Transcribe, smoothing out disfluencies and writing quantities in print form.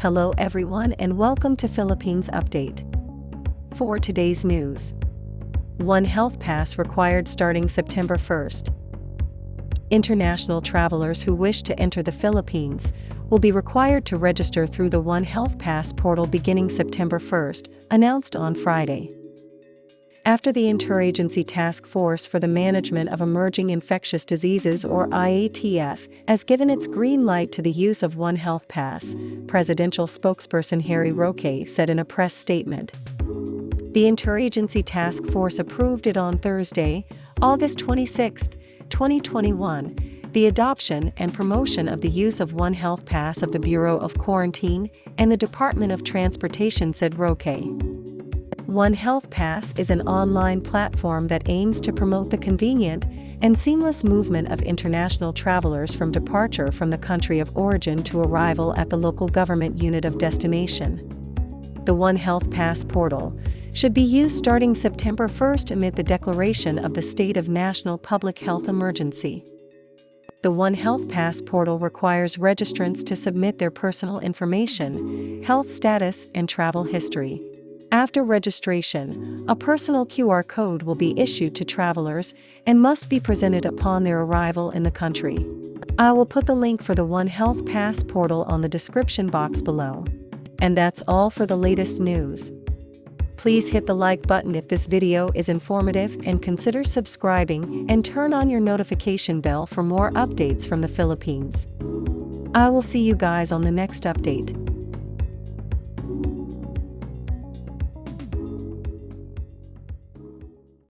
Hello everyone and welcome to Philippines Update. For today's news, Onehealthpass required starting September 1st. International travelers who wish to enter the Philippines will be required to register through the Onehealthpass portal beginning September 1st, announced on Friday. After the Interagency Task Force for the Management of Emerging Infectious Diseases or IATF has given its green light to the use of Onehealthpass, presidential spokesperson Harry Roque said in a press statement. The Interagency Task Force approved it on Thursday, August 26, 2021, the adoption and promotion of the use of Onehealthpass of the Bureau of Quarantine and the Department of Transportation, said Roque. Onehealthpass is an online platform that aims to promote the convenient and seamless movement of international travelers from departure from the country of origin to arrival at the local government unit of destination. The Onehealthpass portal should be used starting September 1st amid the declaration of the state of national public health emergency. The Onehealthpass portal requires registrants to submit their personal information, health status, and travel history. After registration, a personal QR code will be issued to travelers and must be presented upon their arrival in the country. I will put the link for the Onehealthpass portal on the description box below. And that's all for the latest news. Please hit the like button if this video is informative and consider subscribing and turn on your notification bell for more updates from the Philippines. I will see you guys on the next update.